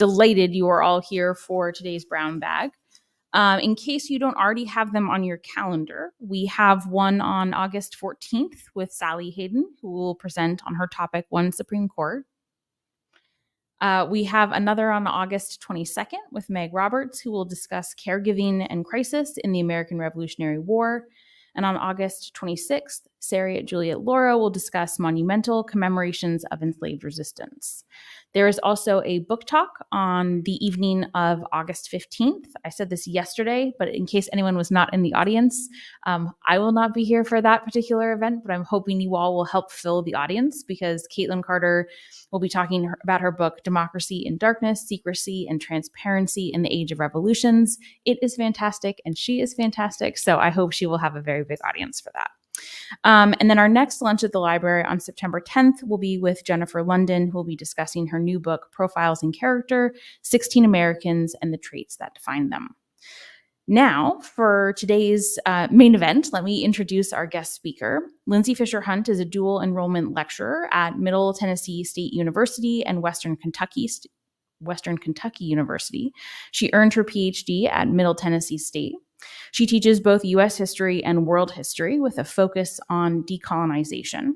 delighted you are all here for today's brown bag. In case you don't already have them on your calendar, we have one on August 14th with Sally Hayden, who will present on her topic, One Supreme Court. We have another on August 22nd with Meg Roberts, who will discuss caregiving and crisis in the American Revolutionary War. And on August 26th, Sarah Juliet Laura will discuss monumental commemorations of enslaved resistance. There is also a book talk on the evening of August 15th. I said this yesterday, but in case anyone was not in the audience, I will not be here for that particular event, but I'm hoping you all will help fill the audience because Caitlin Carter will be talking about her book, Democracy in Darkness, Secrecy, and Transparency in the Age of Revolutions. It is fantastic, and she is fantastic, so I hope she will have a very big audience for that. And then our next lunch at the library on September 10th will be with Jennifer London, who will be discussing her new book, Profiles in Character, 16 Americans and the Traits that Define Them. Now, for today's main event, let me introduce our guest speaker. Lindsey Fisher Hunt is a dual enrollment lecturer at Middle Tennessee State University and Western Kentucky University. She earned her PhD at Middle Tennessee State. She teaches both U.S. history and world history with a focus on decolonization.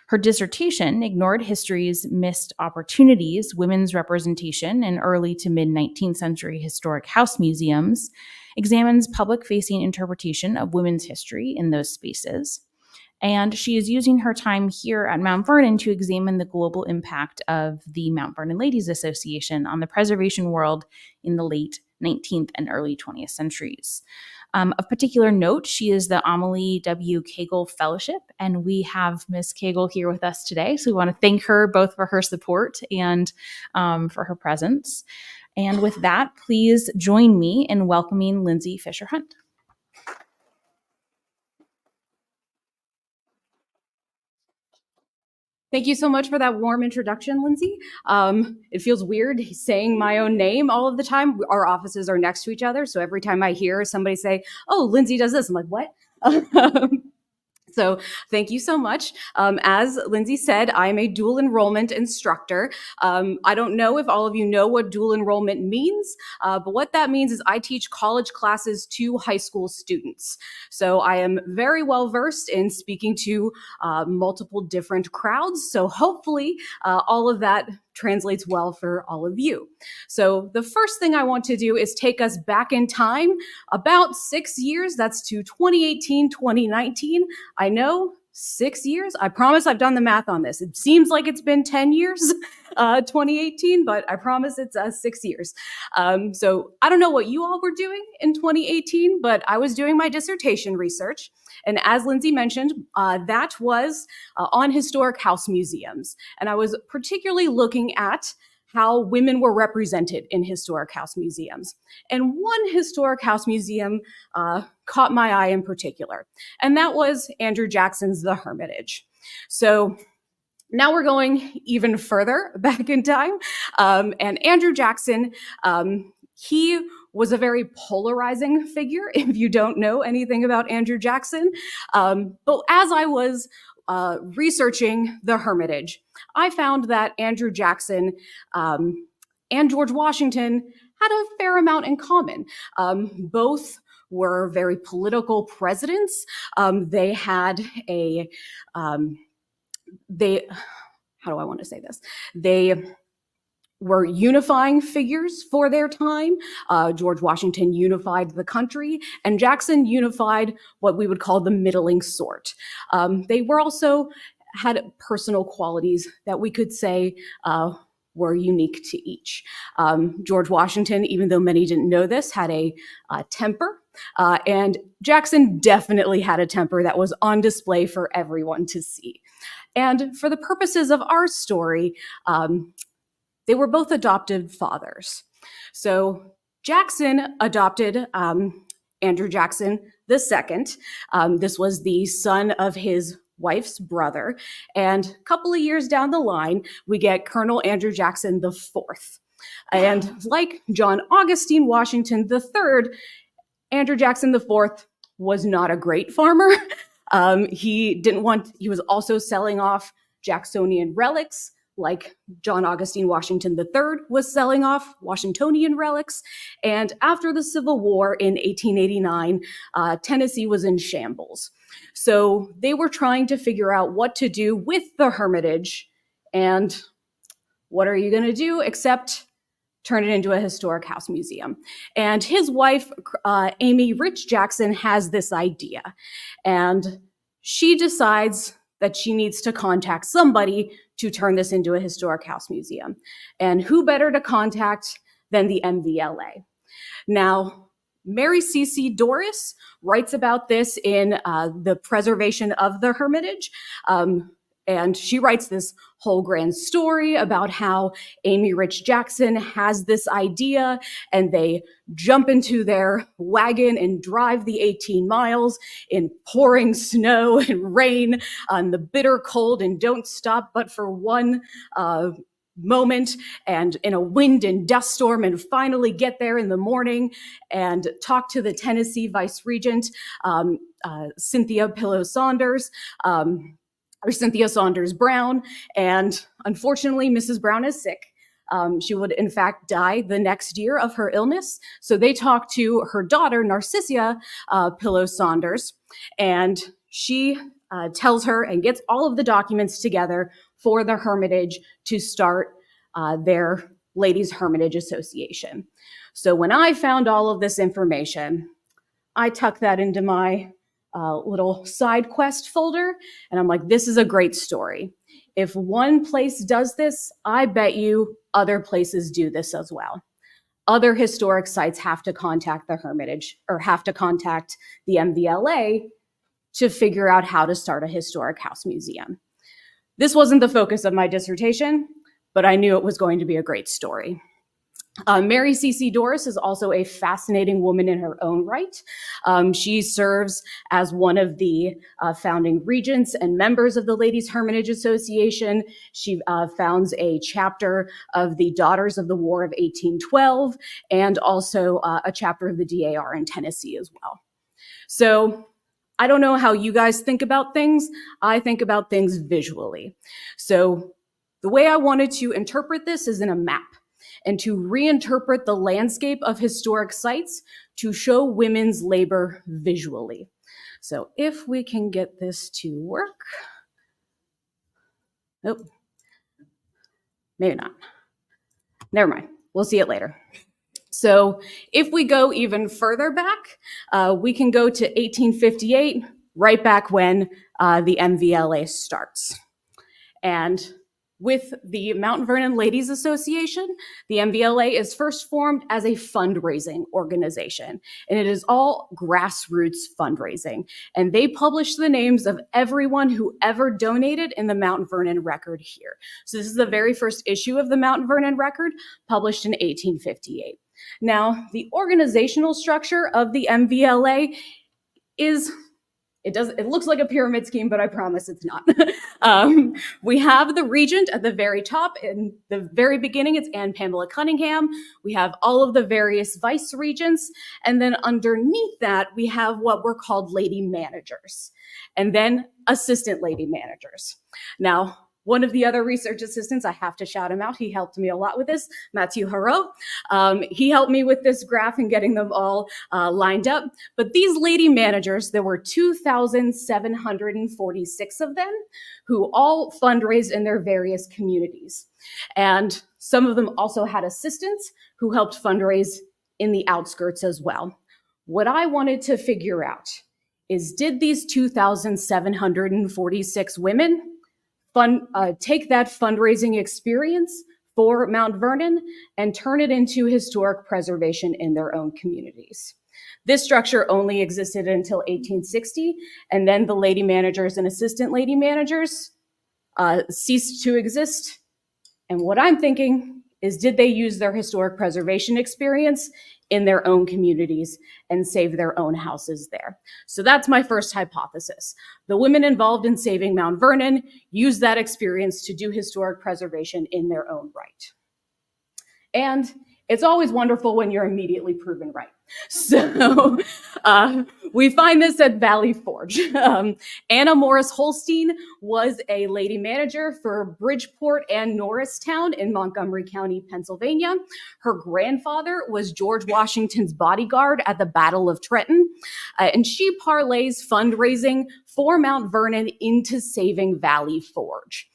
Her dissertation, Ignored History's Missed Opportunities, Women's Representation in Early to Mid-19th Century Historic House Museums, examines public-facing interpretation of women's history in those spaces. And she is using her time here at Mount Vernon to examine the global impact of the Mount Vernon Ladies Association on the preservation world in the late 19th and early 20th centuries. Of particular note, she is the Amelie W. Cagle Fellowship, and we have Ms. Cagle here with us today. So we want to thank her both for her support and for her presence. And with that, please join me in welcoming Lindsey Fisher Hunt. Thank you so much for that warm introduction, Lindsey. It feels weird saying my own name all of the time. Our offices are next to each other, so every time I hear somebody say, "Oh, Lindsey does this," I'm like, "What?" So thank you so much. As Lindsey said, I'm a dual enrollment instructor. I don't know if all of you know what dual enrollment means, but what that means is I teach college classes to high school students. So I am very well versed in speaking to multiple different crowds. So hopefully all of that translates well for all of you. So the first thing I want to do is take us back in time about 6 years. That's to 2018, 2019. I know, 6 years. I promise I've done the math on this. It seems like it's been 10 years, 2018, but I promise it's 6 years. So I don't know what you all were doing in 2018, but I was doing my dissertation research. And as Lindsey mentioned, that was on historic house museums. And I was particularly looking at how women were represented in historic house museums. And one historic house museum caught my eye in particular, and that was Andrew Jackson's The Hermitage. So now we're going even further back in time. And Andrew Jackson, he was a very polarizing figure, if you don't know anything about Andrew Jackson. But as I was researching The Hermitage, I found that Andrew Jackson and George Washington had a fair amount in common. Both were very political presidents. They had a, how do I want to say this? They were unifying figures for their time. George Washington unified the country, and Jackson unified what we would call the middling sort. They were also had personal qualities that we could say were unique to each. George Washington, even though many didn't know this, had a temper, and Jackson definitely had a temper that was on display for everyone to see. And for the purposes of our story, they were both adopted fathers. So Jackson adopted Andrew Jackson II. This was the son of his wife's brother. And a couple of years down the line, we get Colonel Andrew Jackson IV. And like John Augustine Washington III, Andrew Jackson IV was not a great farmer. He was also selling off Jacksonian relics, like John Augustine Washington III was selling off Washingtonian relics. And after the Civil War in 1889, Tennessee was in shambles. So they were trying to figure out what to do with the Hermitage. And what are you going to do except turn it into a historic house museum? And his wife, Amy Rich Jackson, has this idea. And she decides that she needs to contact somebody to turn this into a historic house museum. And who better to contact than the MVLA? Now, Mary C.C. Doris writes about this in The Preservation of the Hermitage. And she writes this whole grand story about how Amy Rich Jackson has this idea, and they jump into their wagon and drive the 18 miles in pouring snow and rain on the bitter cold, and don't stop but for one moment, and in a wind and dust storm, and finally get there in the morning and talk to the Tennessee Vice Regent, Cynthia Pillow Saunders, or Cynthia Saunders Brown. And unfortunately, Mrs. Brown is sick. She would, in fact, die the next year of her illness. So they talked to her daughter, Narcissia Pillow Saunders, and she tells her and gets all of the documents together for the Hermitage to start their Ladies Hermitage Association. So when I found all of this information, I tucked that into my little side quest folder, and I'm like, this is a great story. If one place does this, I bet you other places do this as well. Other historic sites have to contact the Hermitage or have to contact the MVLA to figure out how to start a historic house museum. This wasn't the focus of my dissertation, but I knew it was going to be a great story. Mary C.C. Doris is also a fascinating woman in her own right. She serves as one of the founding regents and members of the Ladies Hermitage Association. She founds a chapter of the Daughters of the War of 1812, and also a chapter of the DAR in Tennessee as well. So I don't know how you guys think about things. I think about things visually. So the way I wanted to interpret this is in a map, and to reinterpret the landscape of historic sites to show women's labor visually. So if we can get this to work. Nope. Maybe not. Never mind. We'll see it later. So if we go even further back, we can go to 1858, right back when the MVLA starts. And with the Mount Vernon Ladies Association, the MVLA is first formed as a fundraising organization, and it is all grassroots fundraising. And they publish the names of everyone who ever donated in the Mount Vernon Record here. So this is the very first issue of the Mount Vernon Record, published in 1858. Now, the organizational structure of the MVLA is it looks like a pyramid scheme, but I promise it's not. We have the regent at the very top. In the very beginning, it's Anne Pamela Cunningham. We have all of the various vice regents. And then underneath that, we have what were called lady managers, and then assistant lady managers. Now, one of the other research assistants, I have to shout him out. He helped me a lot with this, Mathieu Haro. He helped me with this graph and getting them all lined up. But these lady managers, there were 2,746 of them who all fundraised in their various communities. And some of them also had assistants who helped fundraise in the outskirts as well. What I wanted to figure out is, did these 2,746 women take that fundraising experience for Mount Vernon and turn it into historic preservation in their own communities? This structure only existed until 1860, and then the lady managers and assistant lady managers ceased to exist. And what I'm thinking is, did they use their historic preservation experience in their own communities and save their own houses there? So that's my first hypothesis. The women involved in saving Mount Vernon used that experience to do historic preservation in their own right. And it's always wonderful when you're immediately proven right. So We find this at Valley Forge. Anna Morris Holstein was a lady manager for Bridgeport and Norristown in Montgomery County, Pennsylvania. Her grandfather was George Washington's bodyguard at the Battle of Trenton, and she parlays fundraising for Mount Vernon into saving Valley Forge.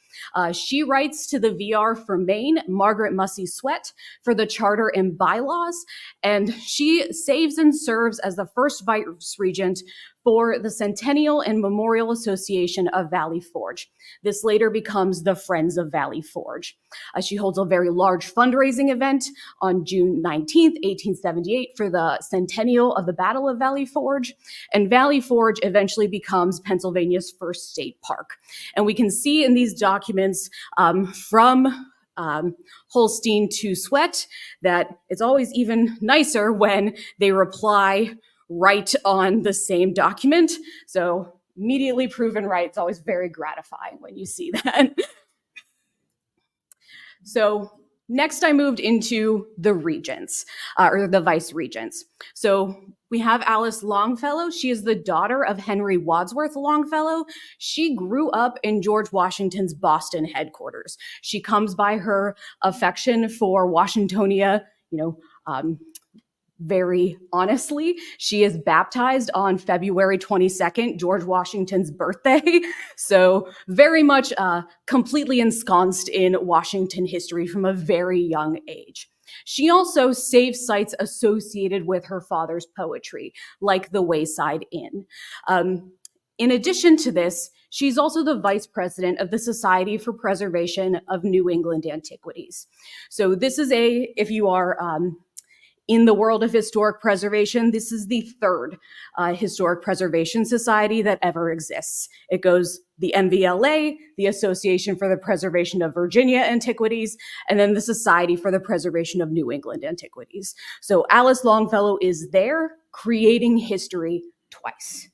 She writes to the VR for Maine, Margaret Mussey Sweat, for the charter and bylaws, and she saves and serves as the first vice regent for the Centennial and Memorial Association of Valley Forge. This later becomes the Friends of Valley Forge. She holds a very large fundraising event on June 19th, 1878 for the centennial of the Battle of Valley Forge, and Valley Forge eventually becomes Pennsylvania's first state park. And we can see in these documents from Holstein to Sweat that it's always even nicer when they reply right on the same document. So immediately proven right. It's always very gratifying when you see that. So next I moved into the regents, or the vice regents. So we have Alice Longfellow. She is the daughter of Henry Wadsworth Longfellow. She grew up in George Washington's Boston headquarters. She comes by her affection for Washingtonia, very honestly. She is baptized on February 22nd, George Washington's birthday. So very much completely ensconced in Washington history from a very young age. She also saves sites associated with her father's poetry, like the Wayside Inn. In addition to this, she's also the vice president of the Society for Preservation of New England Antiquities. So this is if you are in the world of historic preservation, this is the third historic preservation society that ever exists. It goes the MVLA, the Association for the Preservation of Virginia Antiquities, and then the Society for the Preservation of New England Antiquities. So Alice Longfellow is there creating history twice.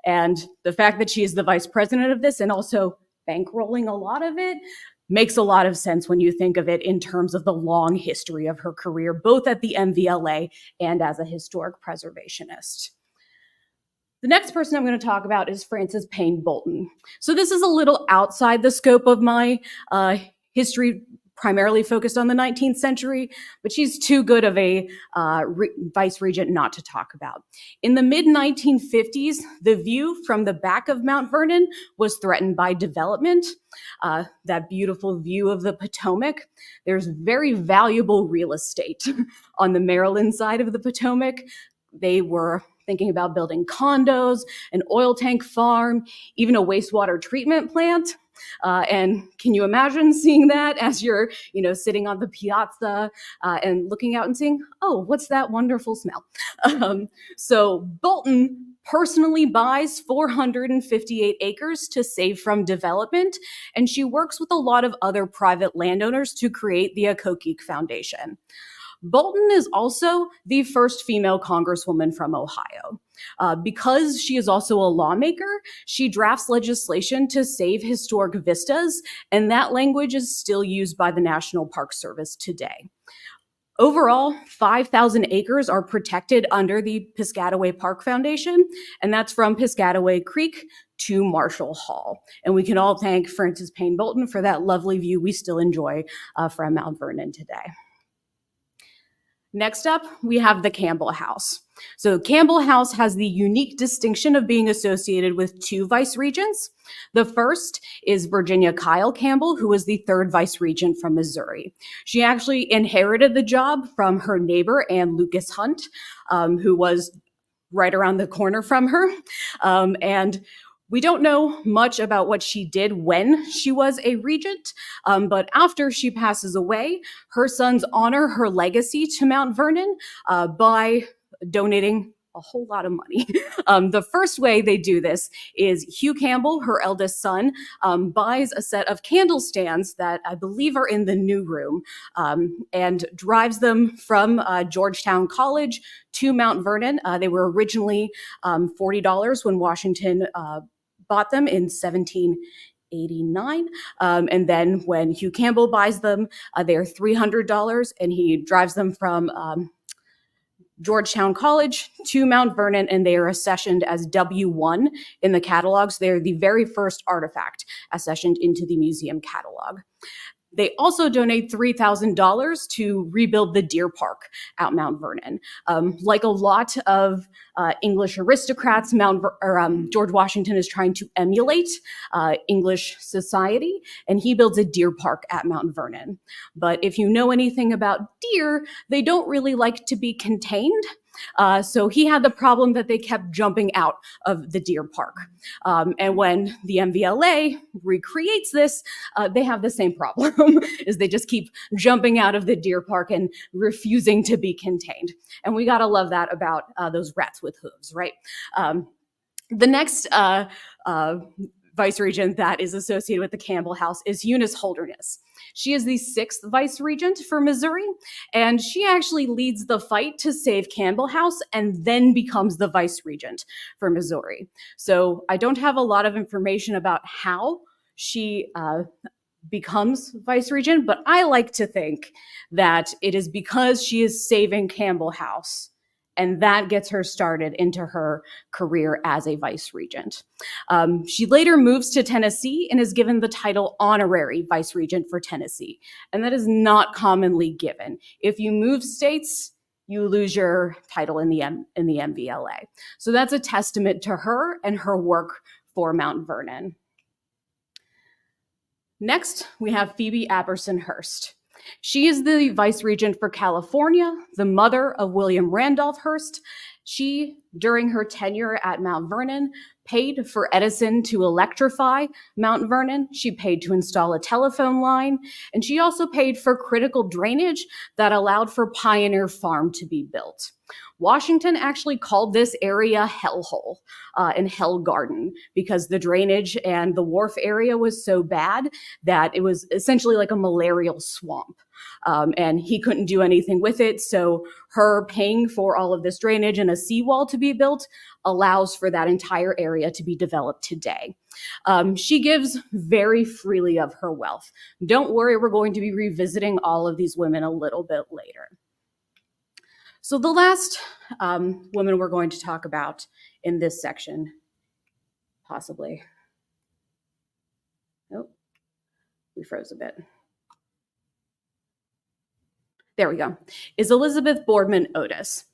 And the fact that she is the vice president of this and also bankrolling a lot of it makes a lot of sense when you think of it in terms of the long history of her career, both at the MVLA and as a historic preservationist. The next person I'm going to talk about is Frances Payne Bolton. So this is a little outside the scope of my history, primarily focused on the 19th century, but she's too good of a vice regent not to talk about. In the mid-1950s, the view from the back of Mount Vernon was threatened by development. That beautiful view of the Potomac. There's very valuable real estate on the Maryland side of the Potomac. They were thinking about building condos, an oil tank farm, even a wastewater treatment plant. And can you imagine seeing that as you're, sitting on the piazza and looking out and saying, oh, what's that wonderful smell? So Bolton personally buys 458 acres to save from development, and she works with a lot of other private landowners to create the Occoquan Foundation. Bolton is also the first female congresswoman from Ohio. Because she is also a lawmaker, she drafts legislation to save historic vistas, and that language is still used by the National Park Service today. Overall, 5,000 acres are protected under the Piscataway Park Foundation, and that's from Piscataway Creek to Marshall Hall. And we can all thank Frances Payne Bolton for that lovely view we still enjoy from Mount Vernon today. Next up, we have the Campbell House. So Campbell House has the unique distinction of being associated with two vice regents. The first is Virginia Kyle Campbell, who was the third vice regent from Missouri. She actually inherited the job from her neighbor, Anne Lucas Hunt, who was right around the corner from her. And we don't know much about what she did when she was a regent, but after she passes away, her sons honor her legacy to Mount Vernon by donating a whole lot of money. The first way they do this is Hugh Campbell, her eldest son, buys a set of candle stands that I believe are in the new room and drives them from Georgetown College to Mount Vernon. They were originally $40 when Washington bought them in 1789. And then when Hugh Campbell buys them, they're $300, and he drives them from Georgetown College to Mount Vernon, and they are accessioned as W1 in the catalogs. They are the very first artifact accessioned into the museum catalog. They also donate $3,000 to rebuild the deer park at Mount Vernon. Like a lot of English aristocrats, George Washington is trying to emulate English society, and he builds a deer park at Mount Vernon. But if you know anything about deer, they don't really like to be contained. So he had the problem that they kept jumping out of the deer park. And when the MVLA recreates this, they have the same problem, is they just keep jumping out of the deer park and refusing to be contained. And we gotta love that about those rats with hooves, right? The next vice regent that is associated with the Campbell House is Eunice Holderness. She is the 6th vice regent for Missouri, and she actually leads the fight to save Campbell House and then becomes the vice regent for Missouri. So I don't have a lot of information about how she becomes vice regent, but I like to think that it is because she is saving Campbell House, and that gets her started into her career as a vice regent. She later moves to Tennessee and is given the title honorary vice regent for Tennessee, and that is not commonly given. If you move states, you lose your title in the MVLA. So that's a testament to her and her work for Mount Vernon. Next, we have Phoebe Aberson Hearst. She is the vice regent for California, the mother of William Randolph Hearst. She, during her tenure at Mount Vernon, paid for Edison to electrify Mount Vernon. She paid to install a telephone line, and she also paid for critical drainage that allowed for Pioneer Farm to be built. Washington actually called this area Hellhole and Hell Garden because the drainage and the wharf area was so bad that it was essentially like a malarial swamp. And he couldn't do anything with it. So her paying for all of this drainage and a seawall to be built allows for that entire area to be developed today. She gives very freely of her wealth. Don't worry, we're going to be revisiting all of these women a little bit later. So the last woman we're going to talk about in this section, possibly. Oh, we froze a bit. There we go, is Elizabeth Boardman Otis.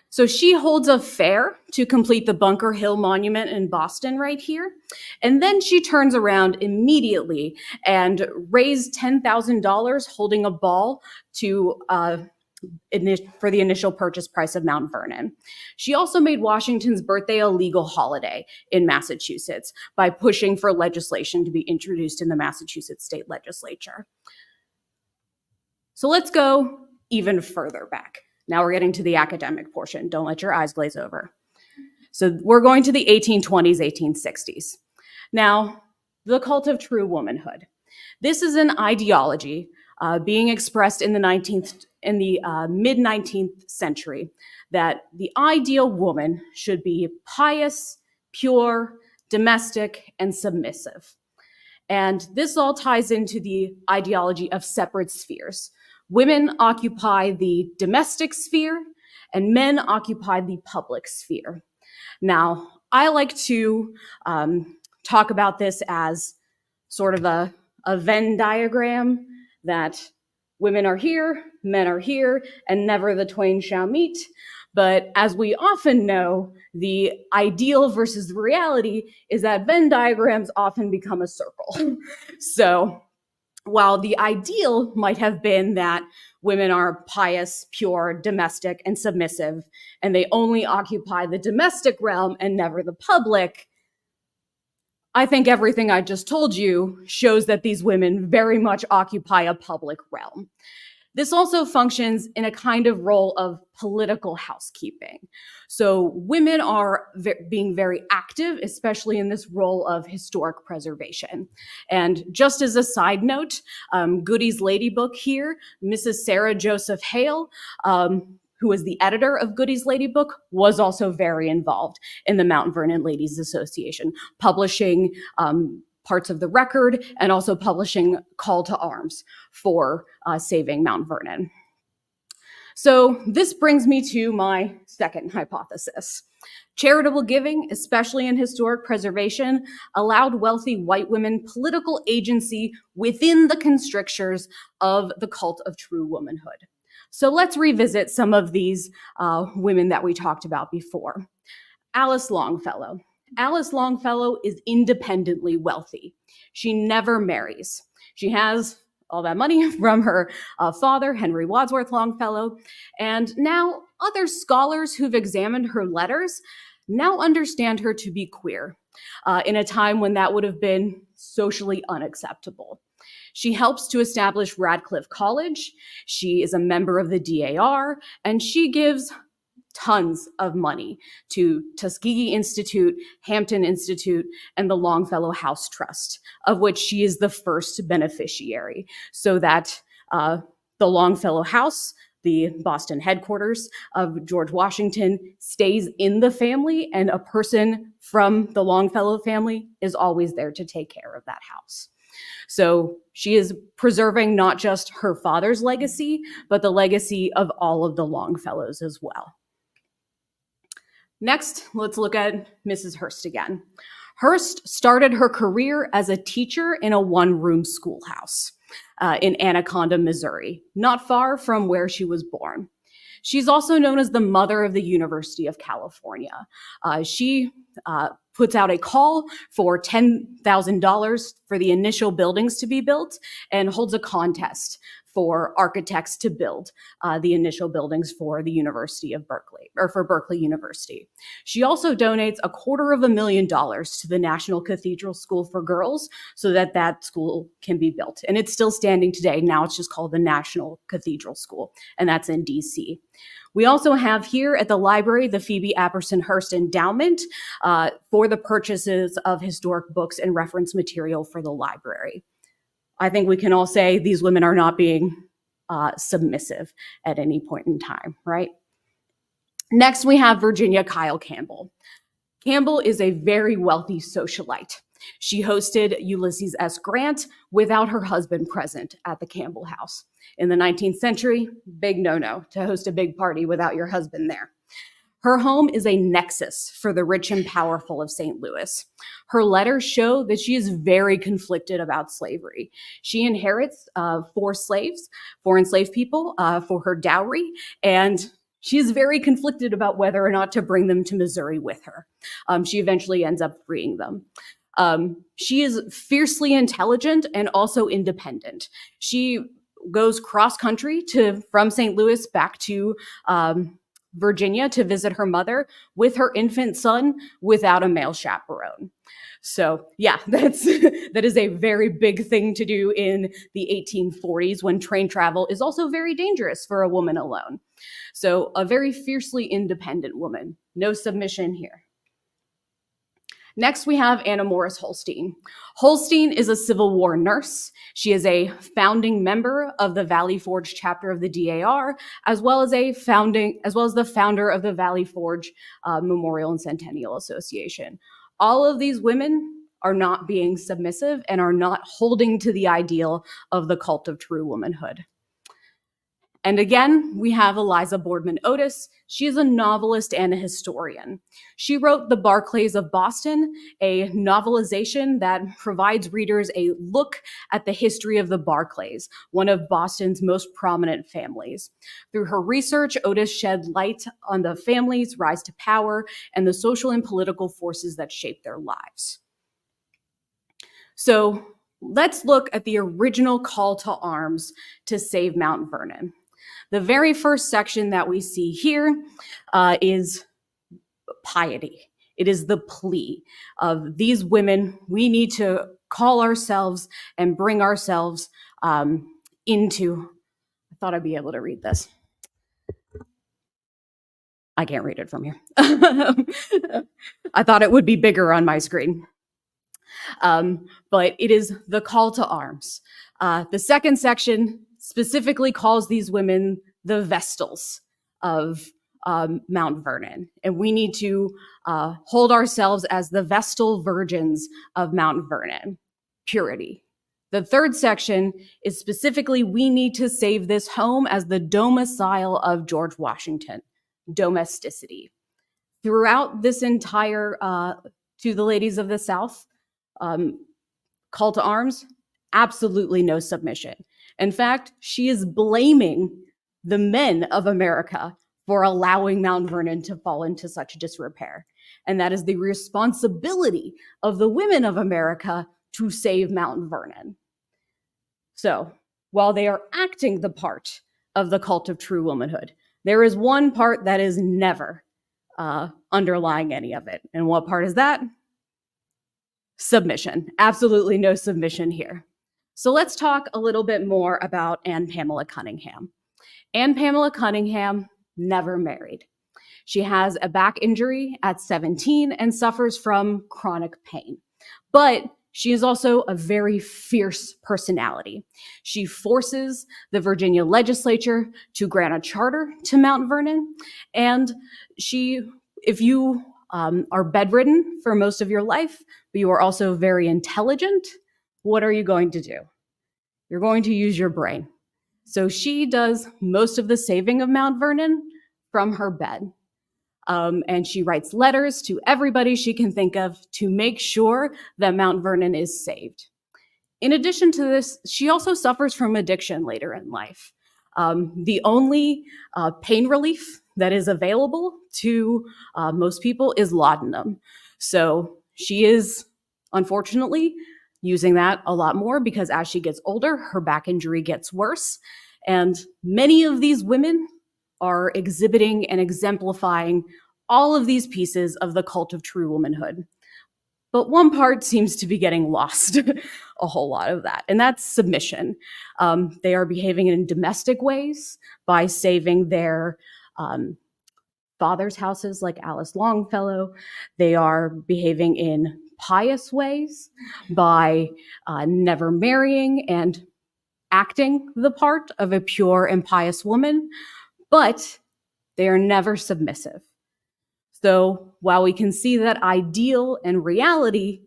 So she holds a fair to complete the Bunker Hill Monument in Boston right here. And then she turns around immediately and raised $10,000 holding a ball to for the initial purchase price of Mount Vernon. She also made Washington's birthday a legal holiday in Massachusetts by pushing for legislation to be introduced in the Massachusetts state legislature. So let's go even further back. Now we're getting to the academic portion. Don't let your eyes glaze over. So we're going to the 1820s, 1860s. Now, the cult of true womanhood. This is an ideology being expressed in the mid-19th century that the ideal woman should be pious, pure, domestic, and submissive. And this all ties into the ideology of separate spheres. Women occupy the domestic sphere, and men occupy the public sphere. Now, I like to talk about this as sort of a Venn diagram that women are here, men are here, and never the twain shall meet. But as we often know, the ideal versus the reality is that Venn diagrams often become a circle. So while the ideal might have been that women are pious, pure, domestic, and submissive, and they only occupy the domestic realm and never the public, I think everything I just told you shows that these women very much occupy a public realm. This also functions in a kind of role of political housekeeping. So women are being very active, especially in this role of historic preservation. And just as a side note, Goody's Lady Book here, Mrs. Sarah Joseph Hale, who was the editor of Goody's Lady Book, was also very involved in the Mount Vernon Ladies Association, publishing parts of the record and also publishing call to arms for saving Mount Vernon. So this brings me to my second hypothesis. Charitable giving, especially in historic preservation, allowed wealthy white women political agency within the constrictures of the cult of true womanhood. So let's revisit some of these women that we talked about before. Alice Longfellow. Alice Longfellow is independently wealthy. She never marries. She has all that money from her father, Henry Wadsworth Longfellow. And now other scholars who've examined her letters now understand her to be queer in a time when that would have been socially unacceptable. She helps to establish Radcliffe College. She is a member of the DAR, and she gives tons of money to Tuskegee Institute, Hampton Institute, and the Longfellow House Trust, of which she is the first beneficiary, so that the Longfellow House, the Boston headquarters of George Washington, stays in the family, and a person from the Longfellow family is always there to take care of that house. So she is preserving not just her father's legacy, but the legacy of all of the Longfellows as well. Next, let's look at Mrs. Hearst again. Hearst started her career as a teacher in a one-room schoolhouse in Anaconda, Missouri, not far from where she was born. She's also known as the mother of the University of California. She puts out a call for $10,000 for the initial buildings to be built and holds a contest for architects to build the initial buildings for the University of Berkeley, or for Berkeley University. She also donates $250,000 to the National Cathedral School for Girls so that that school can be built. And it's still standing today. Now it's just called the National Cathedral School, and that's in DC. We also have here at the library the Phoebe Apperson Hearst Endowment for the purchases of historic books and reference material for the library. I think we can all say these women are not being submissive at any point in time, right? Next, we have Virginia Kyle Campbell. Campbell is a very wealthy socialite. She hosted Ulysses S. Grant without her husband present at the Campbell house. In the 19th century, big no-no to host a big party without your husband there. Her home is a nexus for the rich and powerful of St. Louis. Her letters show that she is very conflicted about slavery. She inherits 4 slaves, 4 enslaved people, for her dowry, and she is very conflicted about whether or not to bring them to Missouri with her. She eventually ends up freeing them. She is fiercely intelligent and also independent. She goes cross-country from St. Louis back to Virginia to visit her mother with her infant son without a male chaperone. So yeah, that is a very big thing to do in the 1840s when train travel is also very dangerous for a woman alone. So a very fiercely independent woman. No submission here. Next, we have Anna Morris Holstein. Holstein is a Civil War nurse. She is a founding member of the Valley Forge chapter of the DAR, as well as the founder of the Valley Forge Memorial and Centennial Association. All of these women are not being submissive and are not holding to the ideal of the cult of true womanhood. And again, we have Eliza Boardman Otis. She is a novelist and a historian. She wrote The Barclays of Boston, a novelization that provides readers a look at the history of the Barclays, one of Boston's most prominent families. Through her research, Otis shed light on the family's rise to power and the social and political forces that shaped their lives. So let's look at the original call to arms to save Mount Vernon. The very first section that we see here is piety. It is the plea of these women. We need to call ourselves and bring ourselves into, I thought I'd be able to read this. I can't read it from here. I thought it would be bigger on my screen. But it is the call to arms. The second section specifically calls these women the Vestals of Mount Vernon. And we need to hold ourselves as the Vestal virgins of Mount Vernon. Purity, The third section is specifically, we need to save this home as the domicile of George Washington, domesticity. Throughout this entire, to the ladies of the South, call to arms, absolutely no submission. In fact, she is blaming the men of America for allowing Mount Vernon to fall into such disrepair. And that is the responsibility of the women of America to save Mount Vernon. So while they are acting the part of the cult of true womanhood, there is one part that is never underlying any of it. And what part is that? Submission. Absolutely no submission here. So let's talk a little bit more about Anne Pamela Cunningham. Anne Pamela Cunningham never married. She has a back injury at 17 and suffers from chronic pain. But she is also a very fierce personality. She forces the Virginia legislature to grant a charter to Mount Vernon. And if you are bedridden for most of your life, but you are also very intelligent, what are you going to do? You're going to use your brain. So she does most of the saving of Mount Vernon from her bed. And she writes letters to everybody she can think of to make sure that Mount Vernon is saved. In addition to this, she also suffers from addiction later in life. The only pain relief that is available to most people is laudanum. So she is, unfortunately, using that a lot more because as she gets older, her back injury gets worse. And many of these women are exhibiting and exemplifying all of these pieces of the cult of true womanhood. But one part seems to be getting lost, a whole lot of that, and that's submission. They are behaving in domestic ways by saving their father's houses like Alice Longfellow. They are behaving in pious ways by never marrying and acting the part of a pure and pious woman, but they are never submissive. So while we can see that ideal and reality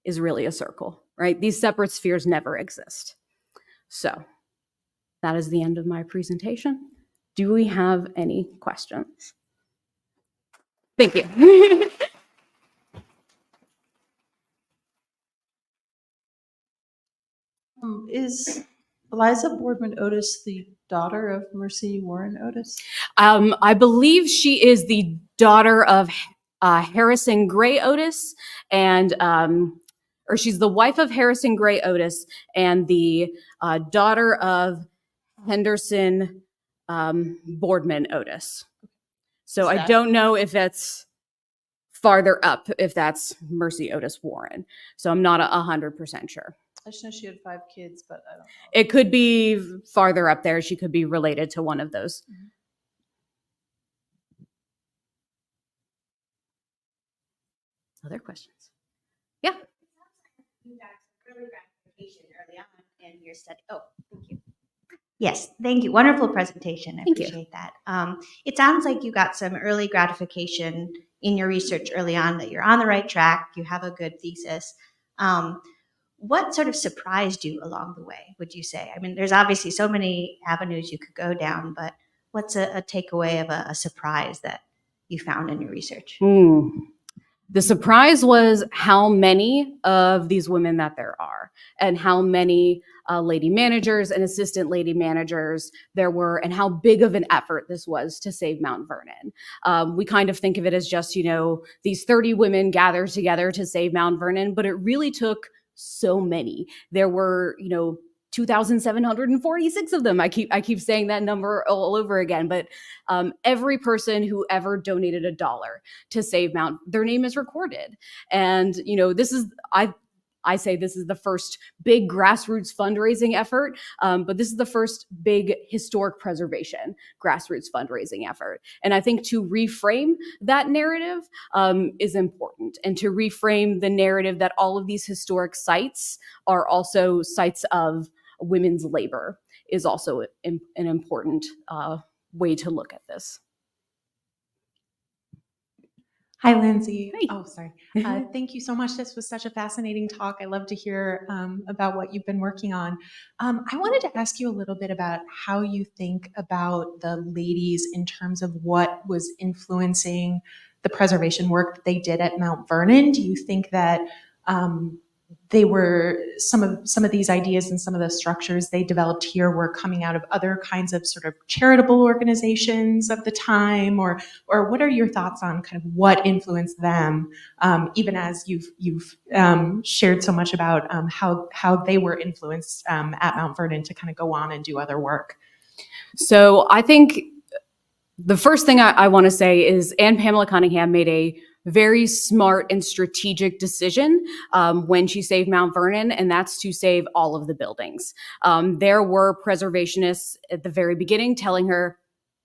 is really a circle, right? These separate spheres never exist. So that is the end of my presentation. Do we have any questions? Thank you. Is Eliza Boardman Otis the daughter of Mercy Warren Otis? I believe she is the daughter of Harrison Gray Otis, and or she's the wife of Harrison Gray Otis and the daughter of Henderson Boardman Otis. So I don't know if that's farther up, if that's Mercy Otis Warren. So I'm not 100% sure. I just know she had 5 kids, but I don't know. It could be farther up there. She could be related to one of those. Mm-hmm. Other questions? Yeah. You got early gratification early on in your study. Oh, thank you. Yes, thank you. Wonderful presentation. I appreciate that. It sounds like you got some early gratification in your research early on, that you're on the right track. You have a good thesis. What sort of surprised you along the way, would you say? I mean, there's obviously so many avenues you could go down, but what's a takeaway of a surprise that you found in your research? The surprise was how many of these women that there are, and how many lady managers and assistant lady managers there were, and how big of an effort this was to save Mount Vernon. We kind of think of it as just, these 30 women gathered together to save Mount Vernon, but it really took so many. There were, 2,746 of them. I keep saying that number all over again, but every person who ever donated $1 to save Mount, their name is recorded. And, this is, I say this is the first big grassroots fundraising effort, but this is the first big historic preservation grassroots fundraising effort. And I think to reframe that narrative is important, and to reframe the narrative that all of these historic sites are also sites of women's labor is also an important way to look at this. Hi, Lindsay. Hey. Oh, sorry. Thank you so much. This was such a fascinating talk. I love to hear about what you've been working on. I wanted to ask you a little bit about how you think about the ladies in terms of what was influencing the preservation work that they did at Mount Vernon. Do you think that they were some of these ideas and some of the structures they developed here were coming out of other kinds of sort of charitable organizations of the time, or what are your thoughts on kind of what influenced them, even as you've shared so much about how they were influenced at Mount Vernon to kind of go on and do other work? So I think the first thing I want to say is Anne Pamela Cunningham made a very smart and strategic decision when she saved Mount Vernon, and that's to save all of the buildings. There were preservationists at the very beginning telling her,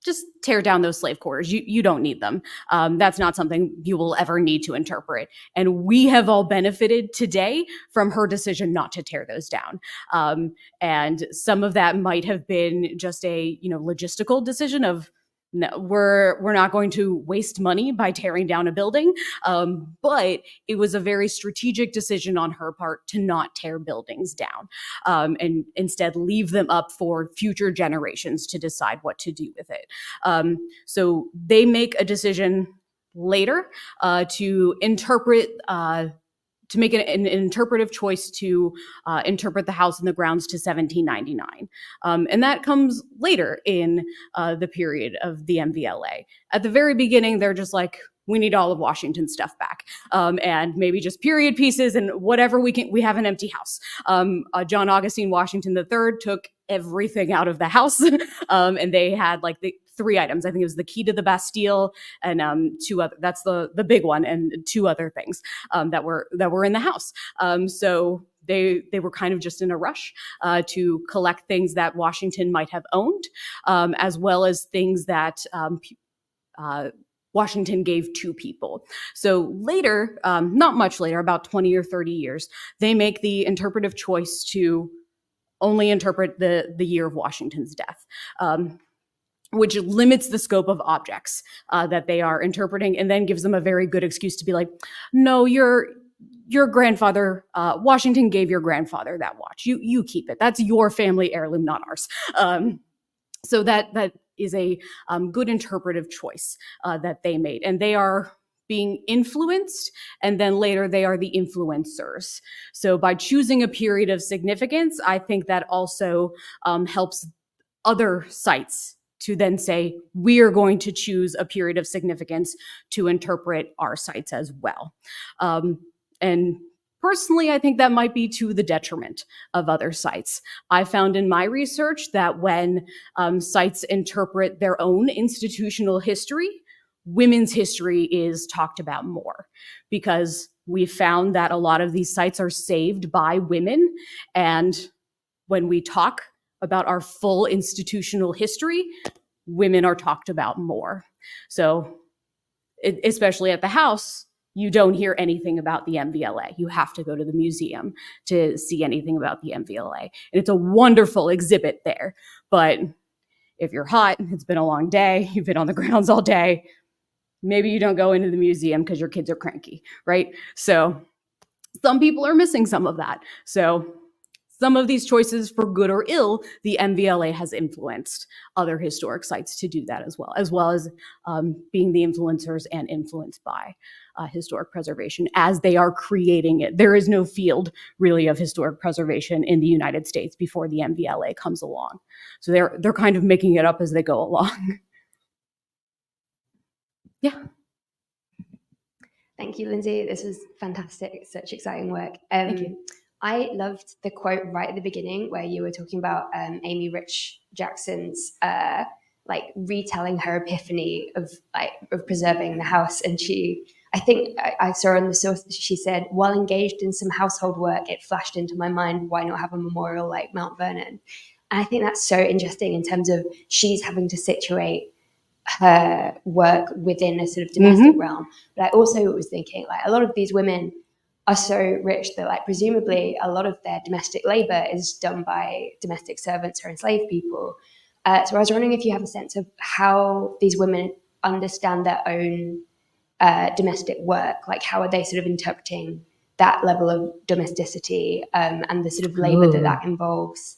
just tear down those slave quarters. You don't need them. That's not something you will ever need to interpret. And we have all benefited today from her decision not to tear those down. And some of that might have been just a logistical decision of, no, we're not going to waste money by tearing down a building. But it was a very strategic decision on her part to not tear buildings down and instead leave them up for future generations to decide what to do with it. So they make a decision later to interpret to make an interpretive choice to interpret the house and the grounds to 1799. And that comes later in the period of the MVLA. At the very beginning, they're just like, we need all of Washington's stuff back, and maybe just period pieces and whatever we can. We have an empty house. John Augustine Washington III took everything out of the house, and they had like the 3 items. I think it was the key to the Bastille and 2 other. That's the big one, and 2 other things that were in the house. So they were kind of just in a rush to collect things that Washington might have owned, as well as things that Washington gave to people. So later, not much later, about 20 or 30 years, they make the interpretive choice to only interpret the year of Washington's death, which limits the scope of objects that they are interpreting, and then gives them a very good excuse to be like, no, your grandfather, Washington gave your grandfather that watch. You keep it. That's your family heirloom, not ours. So that is a good interpretive choice that they made. And they are being influenced, and then later they are the influencers. So by choosing a period of significance, I think that also helps other sites to then say, we are going to choose a period of significance to interpret our sites as well. And personally, I think that might be to the detriment of other sites. I found in my research that when sites interpret their own institutional history, women's history is talked about more, because we found that a lot of these sites are saved by women. And when we talk about our full institutional history, women are talked about more. So especially at the house, you don't hear anything about the MVLA. You have to go to the museum to see anything about the MVLA. And it's a wonderful exhibit there. But if you're hot, it's been a long day, you've been on the grounds all day, maybe you don't go into the museum because your kids are cranky, right? So some people are missing some of that. So some of these choices, for good or ill, the MVLA has influenced other historic sites to do that as well as being the influencers and influenced by historic preservation as they are creating it. There is no field really of historic preservation in the United States before the MVLA comes along. So they're kind of making it up as they go along. Yeah. Thank you, Lindsay. This was fantastic. Such exciting work. Thank you. I loved the quote right at the beginning where you were talking about Amy Rich Jackson's retelling her epiphany of preserving the house. And I think I saw on the source, she said, while engaged in some household work, it flashed into my mind, why not have a memorial like Mount Vernon? And I think that's so interesting in terms of she's having to situate her work within a sort of domestic realm. But I also was thinking, a lot of these women are so rich that presumably a lot of their domestic labor is done by domestic servants or enslaved people. So I was wondering if you have a sense of how these women understand their own domestic work? Like, how are they sort of interpreting that level of domesticity and the sort of labor that involves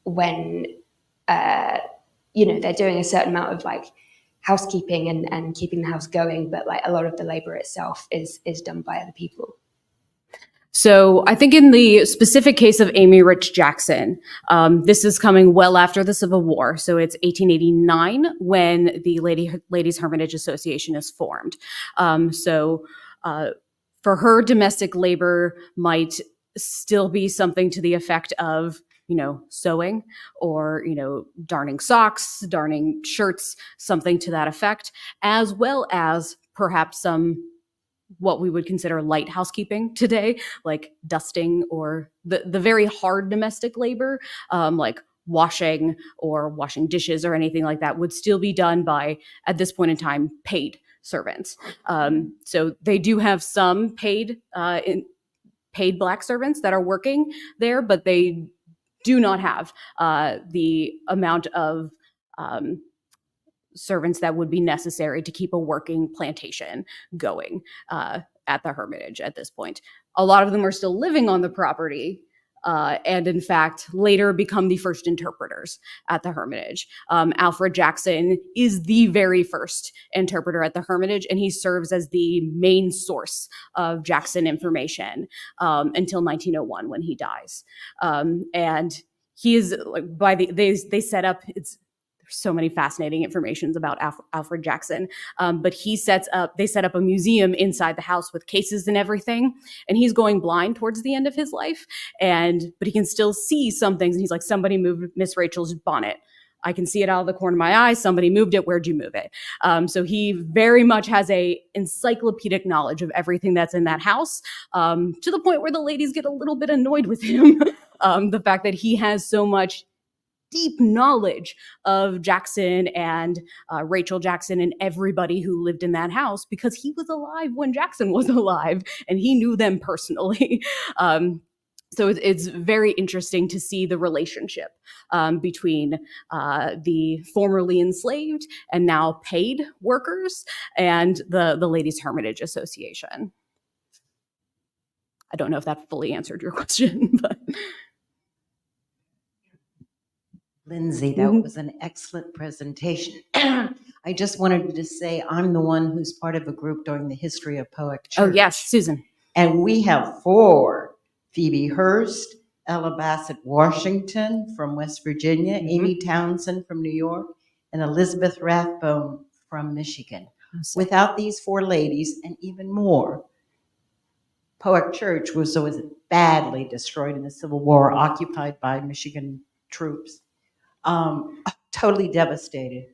when they're doing a certain amount of like housekeeping and keeping the house going, but like a lot of the labor itself is done by other people. So I think in the specific case of Amy Rich Jackson, this is coming well after the Civil War. So it's 1889 when the Ladies Hermitage Association is formed. For her, domestic labor might still be something to the effect of, sewing or, darning socks, darning shirts, something to that effect, as well as perhaps some what we would consider light housekeeping today, like dusting or the very hard domestic labor, like washing or washing dishes or anything like that would still be done by, at this point in time, paid servants. So they do have some paid Black servants that are working there, but they do not have the amount of servants that would be necessary to keep a working plantation going at the Hermitage at this point. A lot of them are still living on the property, and in fact, later become the first interpreters at the Hermitage. Alfred Jackson is the very first interpreter at the Hermitage, and he serves as the main source of Jackson information until 1901 when he dies. And he is like they set up there's so many fascinating informations about Alfred Jackson, but they set up a museum inside the house with cases and everything, and he's going blind towards the end of his life, but he can still see some things, and he's like, somebody moved Miss Rachel's bonnet. I can see it out of the corner of my eye. Somebody moved it. Where'd you move it? So he very much has a encyclopedic knowledge of everything that's in that house, to the point where the ladies get a little bit annoyed with him. The fact that he has so much deep knowledge of Jackson and Rachel Jackson and everybody who lived in that house, because he was alive when Jackson was alive and he knew them personally. So it's very interesting to see the relationship between the formerly enslaved and now paid workers and the Ladies Hermitage Association. I don't know if that fully answered your question, but... Lindsay, that was an excellent presentation. I just wanted to say I'm the one who's part of a group during the history of Poet Church. Oh, yes, Susan. And we have 4: Phoebe Hurst, Ella Bassett Washington from West Virginia, Amy Townsend from New York, and Elizabeth Rathbone from Michigan. Without these 4 ladies, and even more, Poet Church was badly destroyed in the Civil War, occupied by Michigan troops. Totally devastated.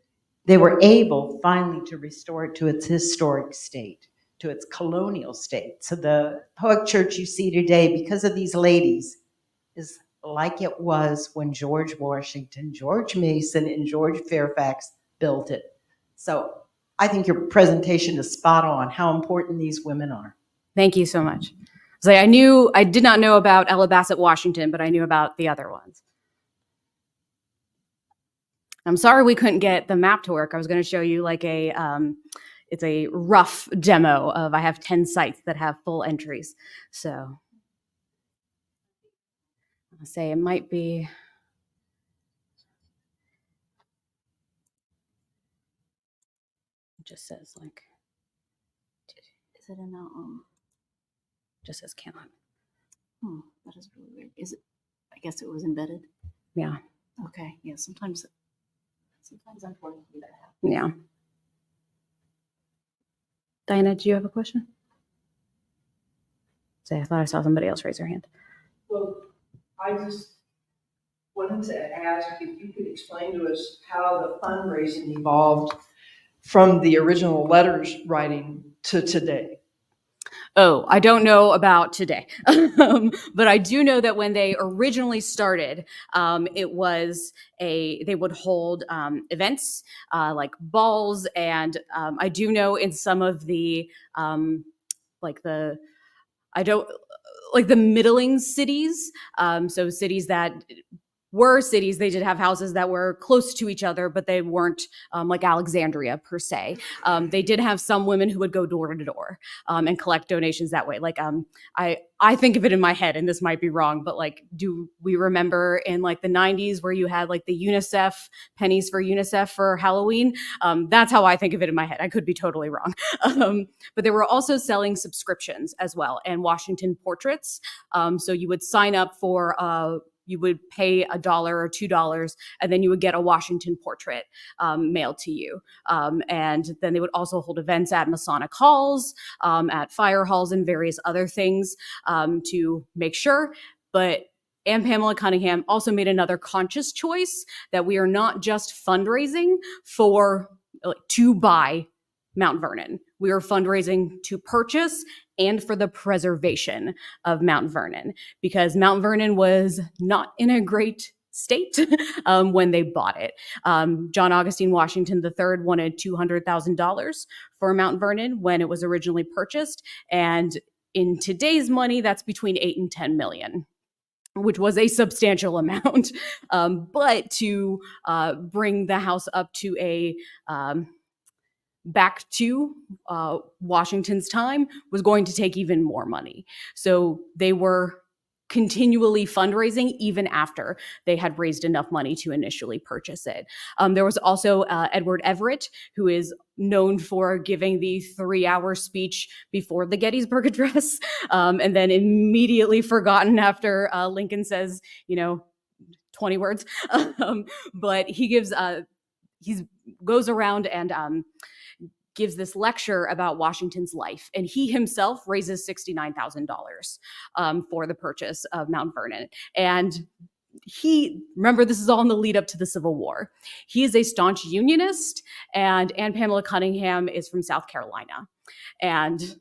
They were able finally to restore it to its historic state, to its colonial state. So the Poet Church you see today, because of these ladies, is like it was when George Washington, George Mason, and George Fairfax built it. So I think your presentation is spot on how important these women are. Thank you so much. So I did not know about Ella Bassett Washington, but I knew about the other ones. I'm sorry we couldn't get the map to work. I was going to show you like it's a rough demo of, I have 10 sites that have full entries. So I'll say it might be. It just says like, is it in just says cannot. That is really weird. Is it? I guess it was embedded. Yeah. Okay. Yeah. Sometimes unfortunately that happens. Yeah. Diana, do you have a question? I thought I saw somebody else raise their hand. Well, I just wanted to ask if you could explain to us how the fundraising evolved from the original letters writing to today. Oh, I don't know about today, but I do know that when they originally started, it was they would hold events like balls, and I do know in some of the the middling cities, so cities that were cities. They did have houses that were close to each other, but they weren't like Alexandria per se. They did have some women who would go door to door and collect donations that way. Like I think of it in my head, and this might be wrong, but like, do we remember in like the 90s where you had like the UNICEF pennies for UNICEF for Halloween? That's how I think of it in my head. I could be totally wrong. But they were also selling subscriptions as well, and Washington portraits. So you would sign up for you would pay $1 or $2, and then you would get a Washington portrait mailed to you. And then they would also hold events at Masonic halls, at fire halls, and various other things to make sure. But Anne Pamela Cunningham also made another conscious choice that we are not just fundraising to buy Mount Vernon. We are fundraising to purchase and for the preservation of Mount Vernon, because Mount Vernon was not in a great state when they bought it. John Augustine Washington III wanted $200,000 for Mount Vernon when it was originally purchased. And in today's money, that's between 8 and 10 million, which was a substantial amount. But to bring the house up to back to Washington's time was going to take even more money. So they were continually fundraising even after they had raised enough money to initially purchase it. There was also Edward Everett, who is known for giving the 3-hour speech before the Gettysburg Address, and then immediately forgotten after Lincoln says, 20 words. But he goes around and gives this lecture about Washington's life, and he himself raises $69,000 for the purchase of Mount Vernon. And remember, this is all in the lead up to the Civil War. He is a staunch Unionist, and Anne Pamela Cunningham is from South Carolina. And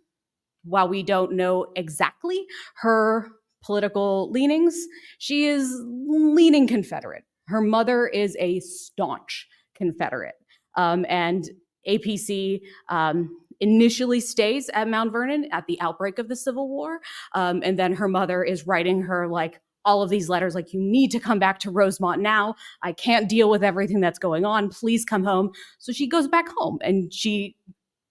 while we don't know exactly her political leanings, she is leaning Confederate. Her mother is a staunch Confederate. And APC initially stays at Mount Vernon at the outbreak of the Civil War. And then her mother is writing her like all of these letters, like, you need to come back to Rosemont now. I can't deal with everything that's going on. Please come home. So she goes back home, and she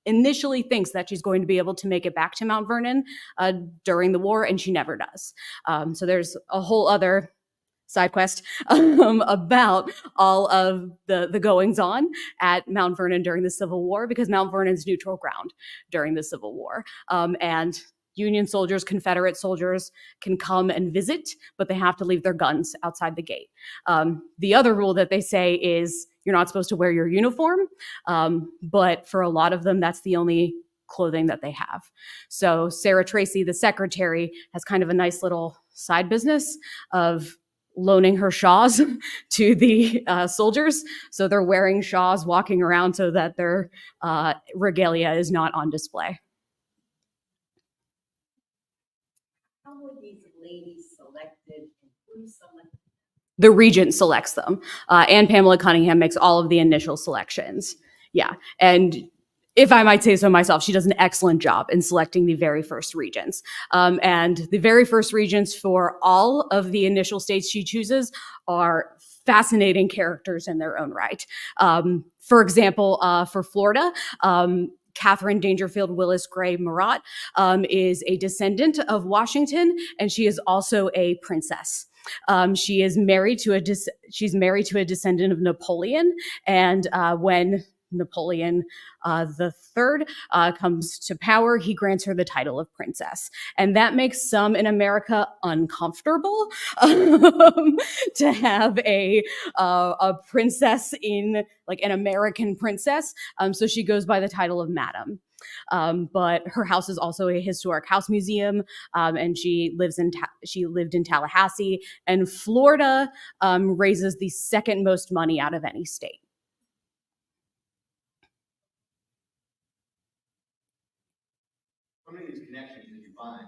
initially thinks that she's going to be able to make it back to Mount Vernon during the war, and she never does. So there's a whole other side quest about all of the goings on at Mount Vernon during the Civil War, because Mount Vernon's neutral ground during the Civil War. And Union soldiers, Confederate soldiers can come and visit, but they have to leave their guns outside the gate. The other rule that they say is you're not supposed to wear your uniform, but for a lot of them, that's the only clothing that they have. So Sarah Tracy, the secretary, has kind of a nice little side business of loaning her shawls to the soldiers. So they're wearing shawls, walking around so that their regalia is not on display. How were these ladies selected? Who selected? The regent selects them. Anne Pamela Cunningham makes all of the initial selections. Yeah. And if I might say so myself, she does an excellent job in selecting the very first regents. And the very first regents for all of the initial states she chooses are fascinating characters in their own right. For example, for Florida, Catherine Dangerfield Willis Gray Murat is a descendant of Washington, and she is also a princess. She is married to a descendant of Napoleon, and when Napoleon III comes to power, he grants her the title of princess. And that makes some in America uncomfortable to have a princess in, like, an American princess. So she goes by the title of Madam. But her house is also a historic house museum, and she lived in Tallahassee. And Florida raises the second most money out of any state. How many of these connections did you find,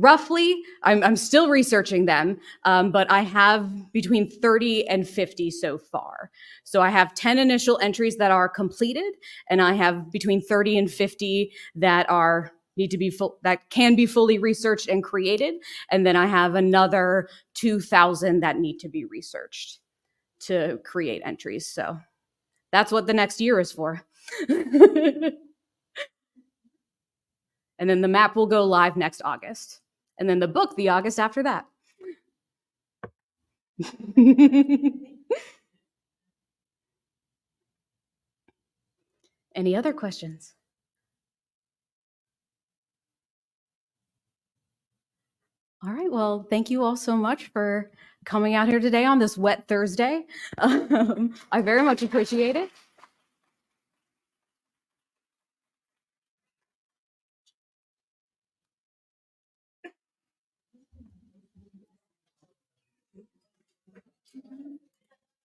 roughly? I'm still researching them, but I have between 30 and 50 so far. So I have 10 initial entries that are completed, and I have between 30 and 50 that are need to be that can be fully researched and created. And then I have another 2,000 that need to be researched to create entries. So that's what the next year is for. And then the map will go live next August. And then the book the August after that. Any other questions? All right, well, thank you all so much for coming out here today on this wet Thursday. I very much appreciate it.